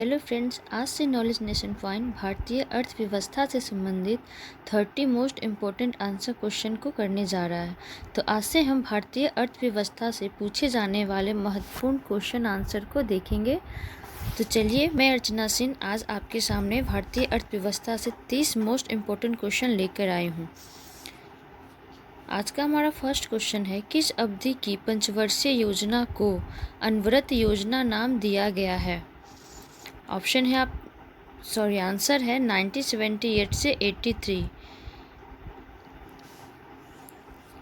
Hello friends, आज से knowledge nation point भारतीय अर्थव्यवस्था से संबंधित 30 मोस्ट इम्पोर्टेंट आंसर क्वेश्चन को करने जा रहा है। तो आज से हम भारतीय अर्थव्यवस्था से पूछे जाने वाले महत्वपूर्ण क्वेश्चन आंसर को देखेंगे। तो चलिए, मैं अर्चना सिंह आज आपके सामने भारतीय अर्थव्यवस्था से 30 मोस्ट इम्पोर्टेंट क्वेश्चन लेकर आई हूँ। आज का हमारा फर्स्ट क्वेश्चन है, किस अवधि की पंचवर्षीय योजना को अनवरत योजना नाम दिया गया है? ऑप्शन है आंसर है 1978 से 83।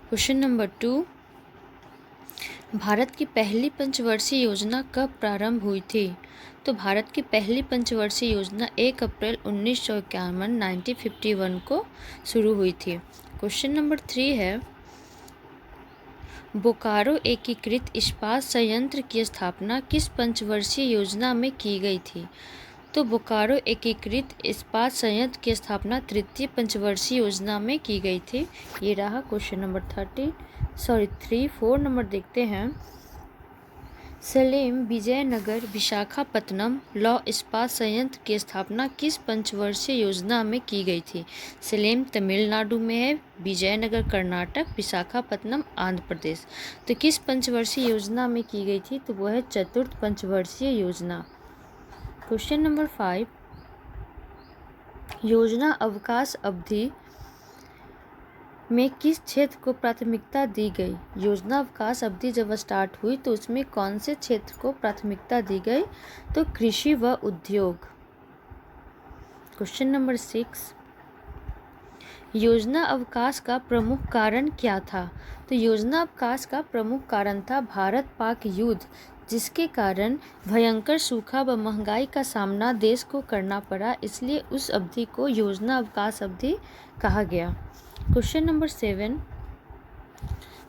क्वेश्चन नंबर 2, भारत की पहली पंचवर्षीय योजना कब प्रारंभ हुई थी? तो भारत की पहली पंचवर्षीय योजना 1 अप्रैल 1951 1951 को शुरू हुई थी। क्वेश्चन नंबर 3 है, बोकारो एकीकृत इस्पात संयंत्र की स्थापना किस पंचवर्षीय योजना में की गई थी? तो बोकारो एकीकृत इस्पात संयंत्र की स्थापना तृतीय पंचवर्षीय योजना में की गई थी। ये रहा क्वेश्चन नंबर 4 नंबर देखते हैं। सलेम विजयनगर विशाखापत्तनम लौह इस्पात संयंत्र की स्थापना किस पंचवर्षीय योजना में की गई थी? सलेम तमिलनाडु में है, विजयनगर कर्नाटक, विशाखापत्तनम आंध्र प्रदेश। तो किस पंचवर्षीय योजना में की गई थी? तो वो है चतुर्थ पंचवर्षीय योजना। क्वेश्चन नंबर 5, योजना अवकाश अवधि में किस क्षेत्र को प्राथमिकता दी गई? योजना अवकाश अवधि जब स्टार्ट हुई तो उसमें कौन से क्षेत्र को प्राथमिकता दी गई? तो कृषि व उद्योग। क्वेश्चन नंबर 6, योजना अवकाश का प्रमुख कारण क्या था? तो योजना अवकाश का प्रमुख कारण था भारत पाक युद्ध, जिसके कारण भयंकर सूखा व महंगाई का सामना देश को करना पड़ा, इसलिए उस अवधि को योजना अवकाश अवधि कहा गया। क्वेश्चन नंबर 7,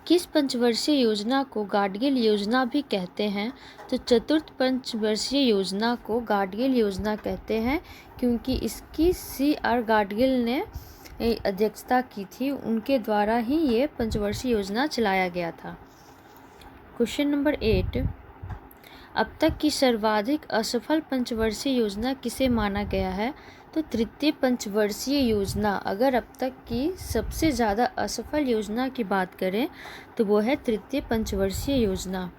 किस पंचवर्षीय योजना को गाडगिल योजना भी कहते हैं? तो चतुर्थ पंचवर्षीय योजना को गाडगिल योजना कहते हैं, क्योंकि इसकी C.R. गाडगिल ने अध्यक्षता की थी, उनके द्वारा ही ये पंचवर्षीय योजना चलाया गया था। क्वेश्चन नंबर 8, अब तक की सर्वाधिक असफल पंचवर्षीय योजना किसे माना गया है? तो तृतीय पंचवर्षीय योजना। अगर अब तक की सबसे ज़्यादा असफल योजना की बात करें तो वो है तृतीय पंचवर्षीय योजना।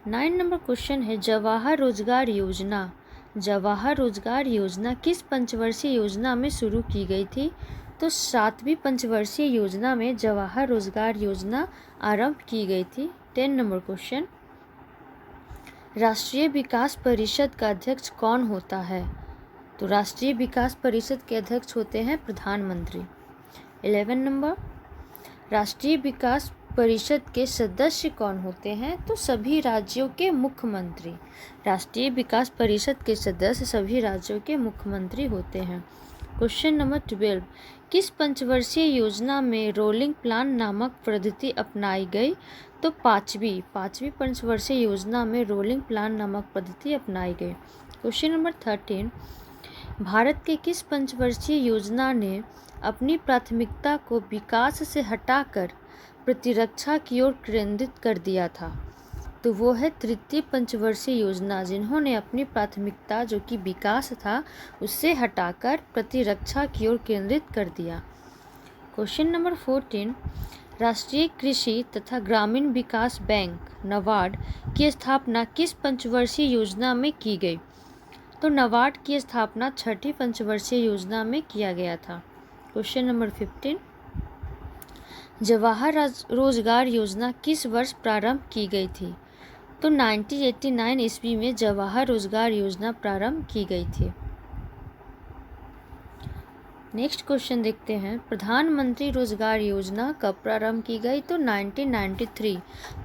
9 नंबर क्वेश्चन है, जवाहर रोजगार योजना। जवाहर रोजगार योजना किस पंचवर्षीय योजना में शुरू की गई थी? तो 7वीं पंचवर्षीय योजना में जवाहर रोजगार योजना आरंभ की गई थी। 10 नंबर क्वेश्चन, राष्ट्रीय विकास परिषद का अध्यक्ष कौन होता है? तो राष्ट्रीय विकास परिषद के अध्यक्ष होते हैं प्रधानमंत्री। 11 नंबर, राष्ट्रीय विकास परिषद के सदस्य कौन होते हैं? तो सभी राज्यों के मुख्यमंत्री। राष्ट्रीय विकास परिषद के सदस्य सभी राज्यों के मुख्यमंत्री होते हैं। क्वेश्चन नंबर 12, किस पंचवर्षीय योजना में रोलिंग प्लान नामक पद्धति अपनाई गई? तो पाँचवीं पंचवर्षीय योजना में रोलिंग प्लान नामक पद्धति अपनाई गई। क्वेश्चन नंबर 13, भारत के किस पंचवर्षीय योजना ने अपनी प्राथमिकता को विकास से हटाकर प्रतिरक्षा की ओर केंद्रित कर दिया था? तो वो है तृतीय पंचवर्षीय योजना, जिन्होंने अपनी प्राथमिकता जो कि विकास था उससे हटाकर प्रतिरक्षा की ओर केंद्रित कर दिया। क्वेश्चन नंबर 14, राष्ट्रीय कृषि तथा ग्रामीण विकास बैंक नाबार्ड की स्थापना किस पंचवर्षीय योजना में की गई? तो नाबार्ड की स्थापना 6ठी पंचवर्षीय योजना में किया गया था। क्वेश्चन नंबर 15, जवाहर रोजगार योजना किस वर्ष प्रारंभ की गई थी? तो 1989 ईस्वी में जवाहर रोजगार योजना प्रारंभ की गई थी। नेक्स्ट क्वेश्चन देखते हैं, प्रधानमंत्री रोजगार योजना कब प्रारंभ की गई? तो 1993।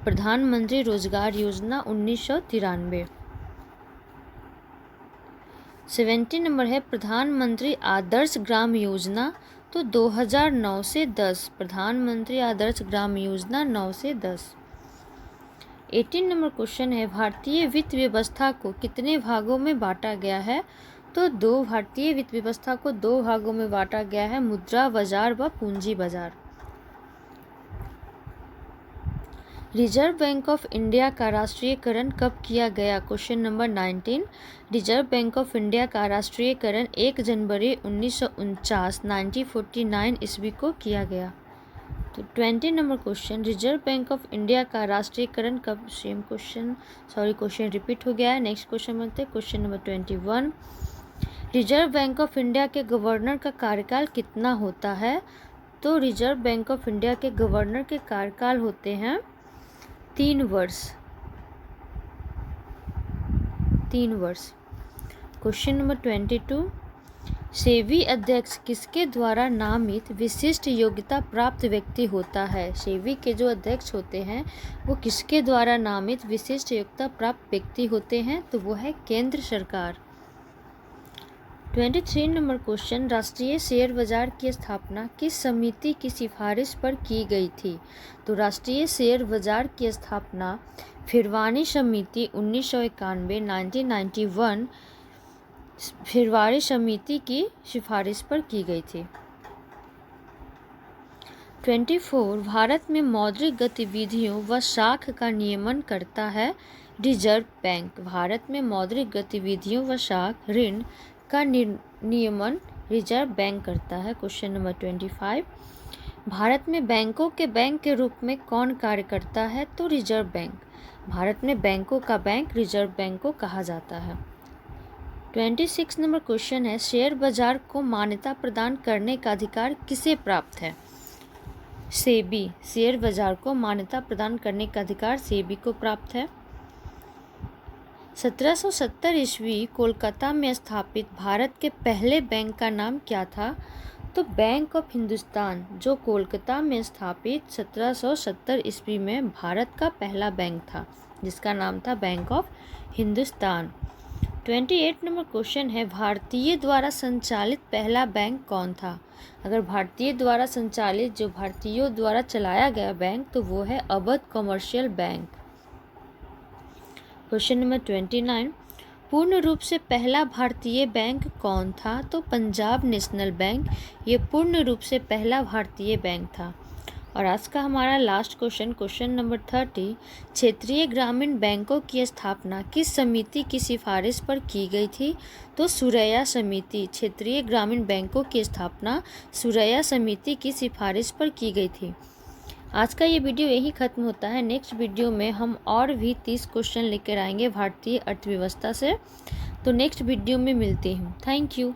प्रधानमंत्री रोजगार योजना 1993। 17 नंबर है, प्रधानमंत्री आदर्श ग्राम योजना। तो 2009 से 10। प्रधानमंत्री आदर्श ग्राम योजना 9 से 10। 18 नंबर क्वेश्चन है, भारतीय वित्त व्यवस्था को कितने भागों में बांटा गया है? तो भारतीय वित्त व्यवस्था को 2 भागों में बांटा गया है, मुद्रा बाजार व पूंजी बाजार। रिजर्व बैंक ऑफ इंडिया का राष्ट्रीयकरण कब किया गया? Question number 19। Reserve bank of India का राष्ट्रीयकरण 1 जनवरी 1949 ईस्वी को किया गया। तो 20 number question, reserve bank of India का राष्ट्रीयकरण कब? सेम क्वेश्चन रिपीट हो गया है। नेक्स्ट क्वेश्चन बनते हैं question number 21। Reserve bank of India के गवर्नर का कार्यकाल कितना होता है? तो रिजर्व बैंक ऑफ इंडिया के गवर्नर के कार्यकाल होते हैं 3 वर्ष। Question number 22। सेबी अध्यक्ष किसके द्वारा नामित विशिष्ट योग्यता प्राप्त व्यक्ति होता है? सेबी के जो अध्यक्ष होते हैं वो किसके द्वारा नामित विशिष्ट योग्यता प्राप्त व्यक्ति होते हैं? तो वो है केंद्र सरकार। 23 नंबर क्वेश्चन, राष्ट्रीय शेयर बाजार की स्थापना किस समिति की सिफारिश पर की गई थी? तो राष्ट्रीय शेयर बाजार की स्थापना फिरवानी समिति 1991 फिरवानी समिति की सिफारिश पर की गई थी। 24 भारत में मौद्रिक गतिविधियों व साख का नियमन करता है रिजर्व बैंक। भारत में मौद्रिक गतिविधियों व साख ऋण का नियमन रिजर्व बैंक करता है। Question number 25। भारत में बैंकों के बैंक के रूप में कौन कार्य करता है? तो रिजर्व बैंक। भारत में बैंकों का बैंक रिजर्व बैंक को कहा जाता है। 26 नंबर क्वेश्चन है, शेयर बाजार को मान्यता प्रदान करने का अधिकार किसे प्राप्त है? सेबी। शेयर बाजार को मान्यता प्रदान करने का अधिकार सेबी को प्राप्त है। 1770 ईस्वी कोलकाता में स्थापित भारत के पहले बैंक का नाम क्या था? तो बैंक ऑफ हिंदुस्तान, जो कोलकाता में स्थापित 1770 ईस्वी में भारत का पहला बैंक था, जिसका नाम था bank of Hindustan. 28 number question है, भारतीय द्वारा संचालित पहला बैंक कौन था? अगर भारतीय द्वारा संचालित, जो भारतीयों द्वारा चलाया गया बैंक, तो वो है Awadh commercial bank. Question number 29, पूर्ण रूप से पहला भारतीय बैंक कौन था? तो पंजाब नेशनल बैंक, ये पूर्ण रूप से पहला भारतीय बैंक था। और आज का हमारा लास्ट क्वेश्चन, क्वेश्चन नंबर 30, क्षेत्रीय ग्रामीण बैंकों की स्थापना किस समिति की सिफारिश पर की गई थी? तो सुरैया समिति। क्षेत्रीय ग्रामीण बैंकों की स्थापना सुरैया समिति की सिफारिश पर की गई थी। आज का ये वीडियो यही ख़त्म होता है। नेक्स्ट वीडियो में हम और भी 30 क्वेश्चन लेकर आएंगे भारतीय अर्थव्यवस्था से। तो नेक्स्ट वीडियो में मिलती हूँ। Thank you.